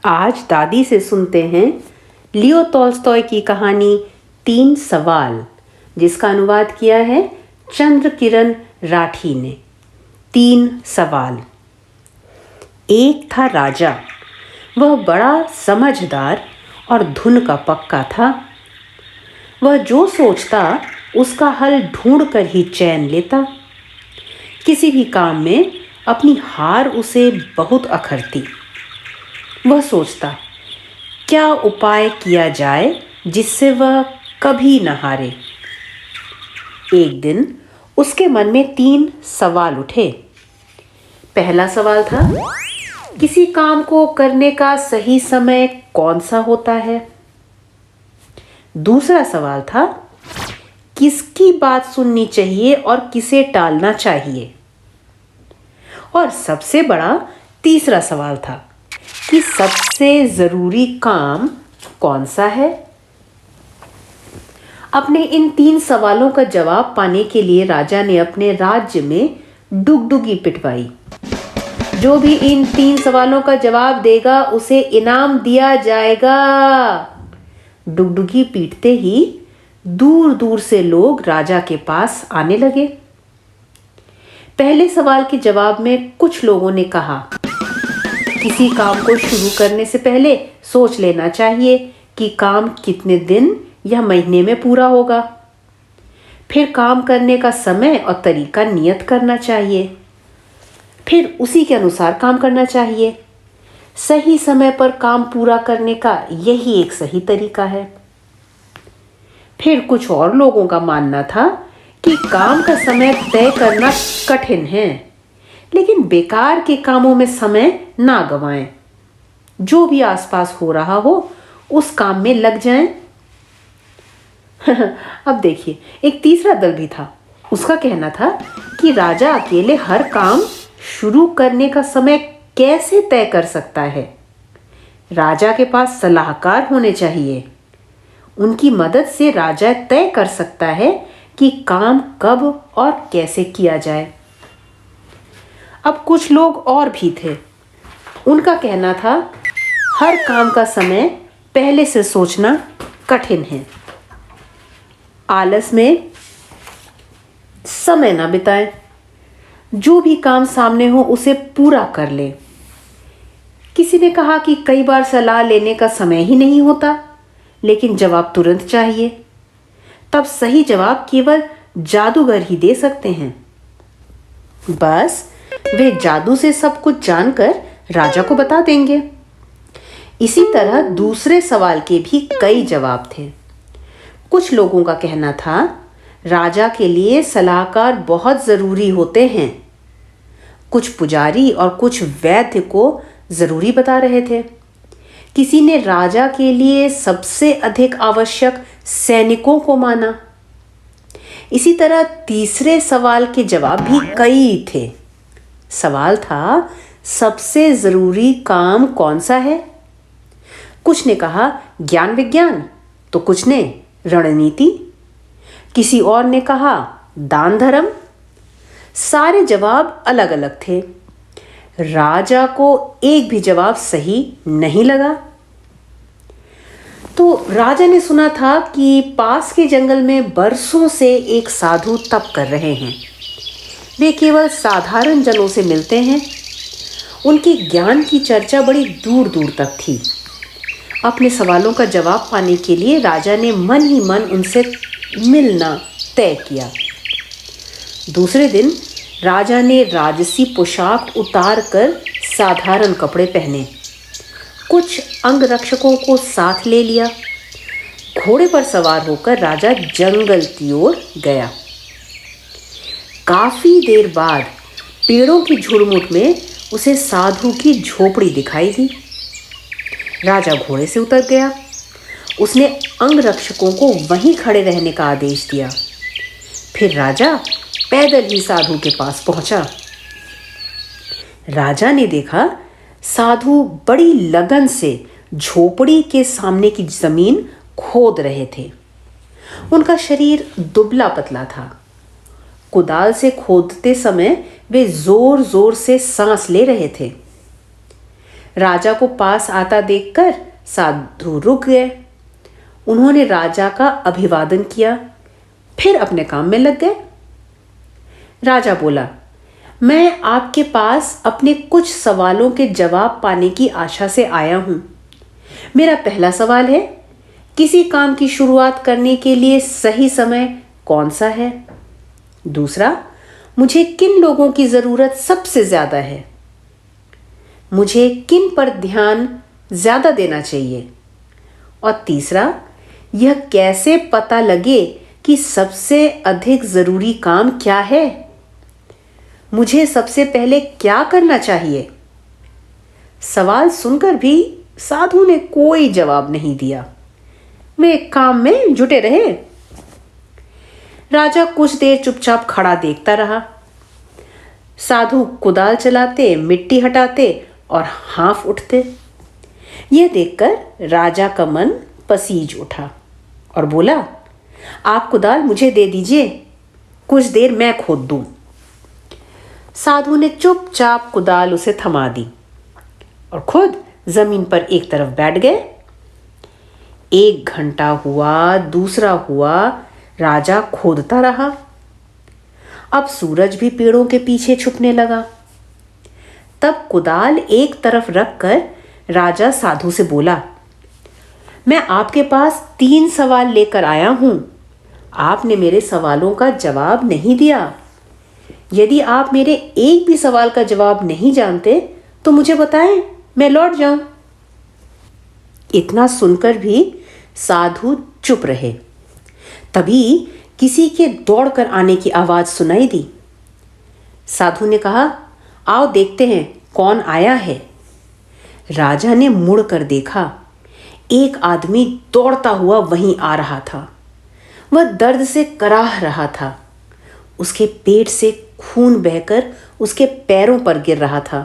आज दादी से सुनते हैं लियो टॉल्स्टॉय की कहानी 3 सवाल, जिसका अनुवाद किया है चंद्र किरण राठी ने। 3 सवाल। एक था राजा, वह बड़ा समझदार और धुन का पक्का था। वह जो सोचता उसका हल ढूंढ कर ही चैन लेता। किसी भी काम में अपनी हार उसे बहुत अखरती। वह सोचता क्या उपाय किया जाए जिससे वह कभी न हारे। एक दिन उसके मन में 3 सवाल उठे। पहला सवाल था, किसी काम को करने का सही समय कौन सा होता है। दूसरा सवाल था, किसकी बात सुननी चाहिए और किसे टालना चाहिए। और सबसे बड़ा तीसरा सवाल था कि सबसे जरूरी काम कौन सा है। अपने इन 3 सवालों का जवाब पाने के लिए राजा ने अपने राज्य में डुगडुगी पिटवाई। जो भी इन 3 सवालों का जवाब देगा उसे इनाम दिया जाएगा। डुगडुगी पीटते ही दूर दूर से लोग राजा के पास आने लगे। पहले सवाल के जवाब में कुछ लोगों ने कहा, किसी काम को शुरू करने से पहले सोच लेना चाहिए कि काम कितने दिन या महीने में पूरा होगा। फिर काम करने का समय और तरीका नियत करना चाहिए। फिर उसी के अनुसार काम करना चाहिए। सही समय पर काम पूरा करने का यही एक सही तरीका है। फिर कुछ और लोगों का मानना था कि काम का समय तय करना कठिन है, लेकिन बेकार के कामों में समय ना गवाएं। जो भी आसपास हो रहा हो उस काम में लग जाएं। अब देखिए, एक तीसरा दल भी था। उसका कहना था कि राजा अकेले हर काम शुरू करने का समय कैसे तय कर सकता है। राजा के पास सलाहकार होने चाहिए। उनकी मदद से राजा तय कर सकता है कि काम कब और कैसे किया जाए। अब कुछ लोग और भी थे। उनका कहना था, हर काम का समय पहले से सोचना कठिन है। आलस में समय ना बिताएं। जो भी काम सामने हो उसे पूरा कर ले। किसी ने कहा कि कई बार सलाह लेने का समय ही नहीं होता, लेकिन जवाब तुरंत चाहिए। तब सही जवाब केवल जादूगर ही दे सकते हैं। बस वे जादू से सब कुछ जानकर राजा को बता देंगे। इसी तरह दूसरे सवाल के भी कई जवाब थे। कुछ लोगों का कहना था, राजा के लिए सलाहकार बहुत जरूरी होते हैं। कुछ पुजारी और कुछ वैद्य को जरूरी बता रहे थे। किसी ने राजा के लिए सबसे अधिक आवश्यक सैनिकों को माना। इसी तरह तीसरे सवाल के जवाब भी कई थे। सवाल था, सबसे जरूरी काम कौन सा है। कुछ ने कहा ज्ञान विज्ञान, तो कुछ ने रणनीति, किसी और ने कहा दान धर्म। सारे जवाब अलग अलग थे। राजा को एक भी जवाब सही नहीं लगा। तो राजा ने सुना था कि पास के जंगल में बरसों से एक साधु तप कर रहे हैं। वे केवल साधारण जनों से मिलते हैं। उनके ज्ञान की चर्चा बड़ी दूर दूर तक थी। अपने सवालों का जवाब पाने के लिए राजा ने मन ही मन उनसे मिलना तय किया। दूसरे दिन राजा ने राजसी पोशाक उतार कर साधारण कपड़े पहने। कुछ अंगरक्षकों को साथ ले लिया। घोड़े पर सवार होकर राजा जंगल की ओर गया। काफी देर बाद पेड़ों की झुरमुट में उसे साधु की झोपड़ी दिखाई दी। राजा घोड़े से उतर गया। उसने अंगरक्षकों को वहीं खड़े रहने का आदेश दिया। फिर राजा पैदल ही साधु के पास पहुंचा। राजा ने देखा साधु बड़ी लगन से झोपड़ी के सामने की जमीन खोद रहे थे। उनका शरीर दुबला पतला था। कुदाल से खोदते समय वे जोर जोर से सांस ले रहे थे। राजा को पास आता देखकर साधु रुक गए। उन्होंने राजा का अभिवादन किया, फिर अपने काम में लग गए। राजा बोला, मैं आपके पास अपने कुछ सवालों के जवाब पाने की आशा से आया हूं। मेरा पहला सवाल है, किसी काम की शुरुआत करने के लिए सही समय कौन सा है? दूसरा, मुझे किन लोगों की जरूरत सबसे ज्यादा है? मुझे किन पर ध्यान ज्यादा देना चाहिए? और तीसरा, यह कैसे पता लगे कि सबसे अधिक जरूरी काम क्या है? मुझे सबसे पहले क्या करना चाहिए? सवाल सुनकर भी साधु ने कोई जवाब नहीं दिया। वे काम में जुटे रहे। राजा कुछ देर चुपचाप खड़ा देखता रहा। साधु कुदाल चलाते, मिट्टी हटाते और हाँफ उठते। यह देखकर राजा का मन पसीज उठा और बोला, आप कुदाल मुझे दे दीजिए, कुछ देर मैं खोद दूं। साधु ने चुपचाप कुदाल उसे थमा दी और खुद जमीन पर एक तरफ बैठ गए। 1 घंटा हुआ, दूसरा हुआ, राजा खोदता रहा। अब सूरज भी पेड़ों के पीछे छुपने लगा। तब कुदाल एक तरफ रखकर राजा साधु से बोला, मैं आपके पास 3 सवाल लेकर आया हूं। आपने मेरे सवालों का जवाब नहीं दिया। यदि आप मेरे एक भी सवाल का जवाब नहीं जानते तो मुझे बताएं, मैं लौट जाऊं। इतना सुनकर भी साधु चुप रहे। तभी किसी के दौड़कर आने की आवाज सुनाई दी। साधु ने कहा, आओ देखते हैं कौन आया है। राजा ने मुड़कर देखा, एक आदमी दौड़ता हुआ वहीं आ रहा था। वह दर्द से कराह रहा था। उसके पेट से खून बहकर उसके पैरों पर गिर रहा था।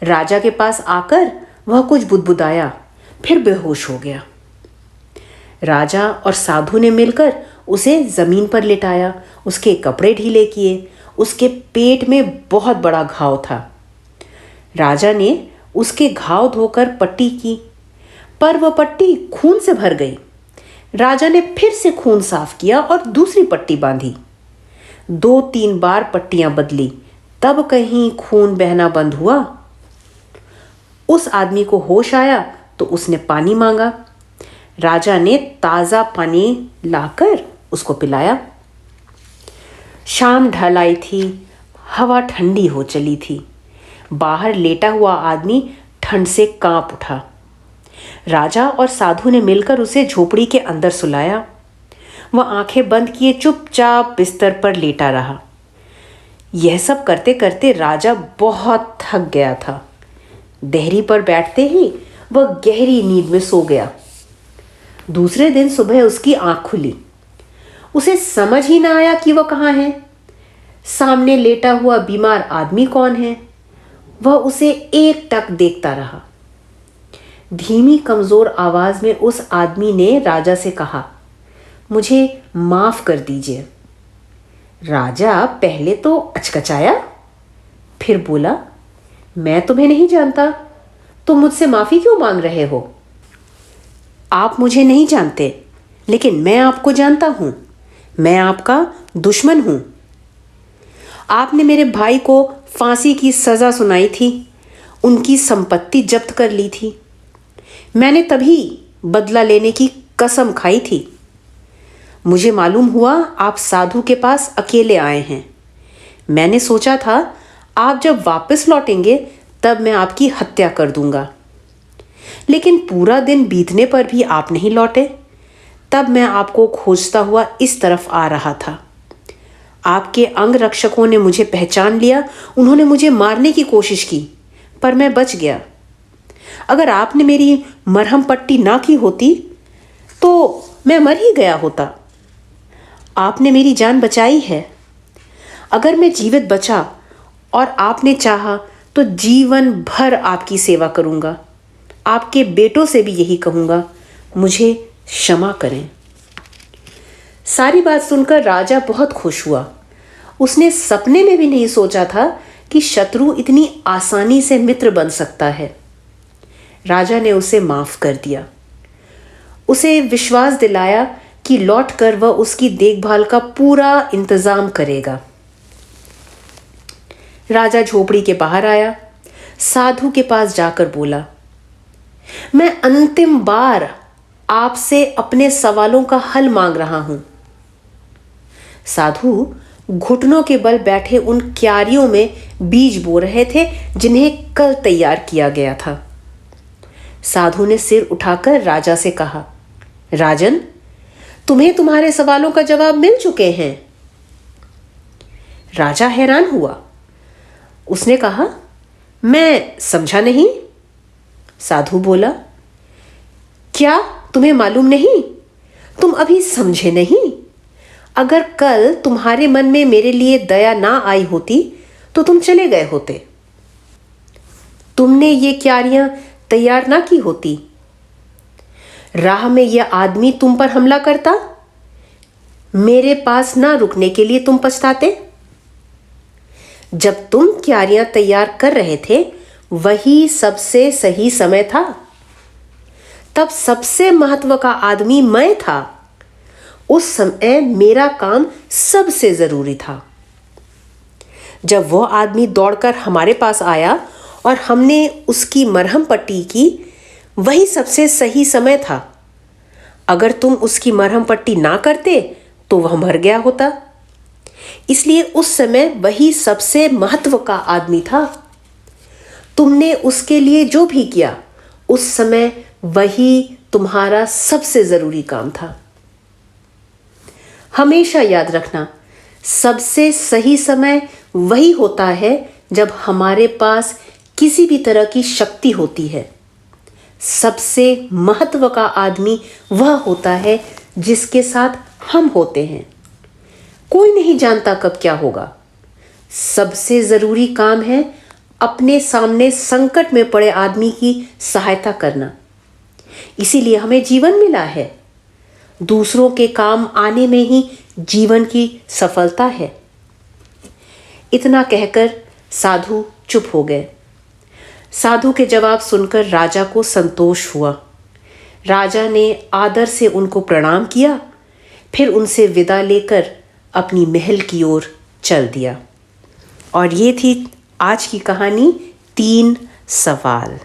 राजा के पास आकर वह कुछ बुदबुदाया, फिर बेहोश हो गया। राजा और साधु ने मिलकर उसे जमीन पर लिटाया, उसके कपड़े ढीले किए। उसके पेट में बहुत बड़ा घाव था। राजा ने उसके घाव धोकर पट्टी की, पर वह पट्टी खून से भर गई। राजा ने फिर से खून साफ किया और दूसरी पट्टी बांधी। 2-3 बार पट्टियां बदली, तब कहीं खून बहना बंद हुआ। उस आदमी को होश आया तो उसने पानी मांगा। राजा ने ताजा पानी लाकर उसको पिलाया। शाम ढल आई थी, हवा ठंडी हो चली थी। बाहर लेटा हुआ आदमी ठंड से कांप उठा। राजा और साधु ने मिलकर उसे झोपड़ी के अंदर सुलाया। वह आंखें बंद किए चुपचाप बिस्तर पर लेटा रहा। यह सब करते करते राजा बहुत थक गया था। देहरी पर बैठते ही वह गहरी नींद में सो गया। दूसरे दिन सुबह उसकी आंख खुली। उसे समझ ही ना आया कि वह कहाँ है। सामने लेटा हुआ बीमार आदमी कौन है? वह उसे एकटक देखता रहा। धीमी कमजोर आवाज में उस आदमी ने राजा से कहा, मुझे माफ कर दीजिए। राजा पहले तो अचकचाया, फिर बोला, मैं तुम्हें नहीं जानता, तुम मुझसे माफी क्यों मांग रहे हो? आप मुझे नहीं जानते, लेकिन मैं आपको जानता हूं। मैं आपका दुश्मन हूं। आपने मेरे भाई को फांसी की सजा सुनाई थी, उनकी संपत्ति जब्त कर ली थी। मैंने तभी बदला लेने की कसम खाई थी। मुझे मालूम हुआ आप साधु के पास अकेले आए हैं। मैंने सोचा था आप जब वापस लौटेंगे तब मैं आपकी हत्या कर दूंगा, लेकिन पूरा दिन बीतने पर भी आप नहीं लौटे। तब मैं आपको खोजता हुआ इस तरफ आ रहा था। आपके अंग रक्षकों ने मुझे पहचान लिया। उन्होंने मुझे मारने की कोशिश की, पर मैं बच गया। अगर आपने मेरी मरहम पट्टी ना की होती तो मैं मर ही गया होता। आपने मेरी जान बचाई है। अगर मैं जीवित बचा और आपने चाहा तो जीवन भर आपकी सेवा करूंगा। आपके बेटों से भी यही कहूंगा, मुझे क्षमा करें। सारी बात सुनकर राजा बहुत खुश हुआ। उसने सपने में भी नहीं सोचा था कि शत्रु इतनी आसानी से मित्र बन सकता है। राजा ने उसे माफ कर दिया, उसे विश्वास दिलाया कि लौटकर वह उसकी देखभाल का पूरा इंतजाम करेगा। राजा झोपड़ी के बाहर आया, साधु के पास जाकर बोला, मैं अंतिम बार आपसे अपने सवालों का हल मांग रहा हूं। साधु घुटनों के बल बैठे उन क्यारियों में बीज बो रहे थे जिन्हें कल तैयार किया गया था। साधु ने सिर उठाकर राजा से कहा, राजन, तुम्हें तुम्हारे सवालों का जवाब मिल चुके हैं। राजा हैरान हुआ। उसने कहा, मैं समझा नहीं। साधु बोला, क्या तुम्हें मालूम नहीं? तुम अभी समझे नहीं। अगर कल तुम्हारे मन में मेरे लिए दया ना आई होती तो तुम चले गए होते। तुमने ये क्यारियां तैयार ना की होती। राह में यह आदमी तुम पर हमला करता, मेरे पास ना रुकने के लिए तुम पछताते। जब तुम क्यारियां तैयार कर रहे थे वही सबसे सही समय था। तब सबसे महत्व का आदमी मैं था। उस समय मेरा काम सबसे जरूरी था। जब वह आदमी दौड़कर हमारे पास आया और हमने उसकी मरहम पट्टी की, वही सबसे सही समय था। अगर तुम उसकी मरहम पट्टी ना करते तो वह मर गया होता। इसलिए उस समय वही सबसे महत्व का आदमी था। तुमने उसके लिए जो भी किया उस समय वही तुम्हारा सबसे जरूरी काम था। हमेशा याद रखना, सबसे सही समय वही होता है जब हमारे पास किसी भी तरह की शक्ति होती है। सबसे महत्व का आदमी वह होता है जिसके साथ हम होते हैं। कोई नहीं जानता कब क्या होगा। सबसे जरूरी काम है अपने सामने संकट में पड़े आदमी की सहायता करना। इसीलिए हमें जीवन मिला है। दूसरों के काम आने में ही जीवन की सफलता है। इतना कहकर साधु चुप हो गए। साधु के जवाब सुनकर राजा को संतोष हुआ। राजा ने आदर से उनको प्रणाम किया, फिर उनसे विदा लेकर अपनी महल की ओर चल दिया। और ये थी आज की कहानी 3 सवाल।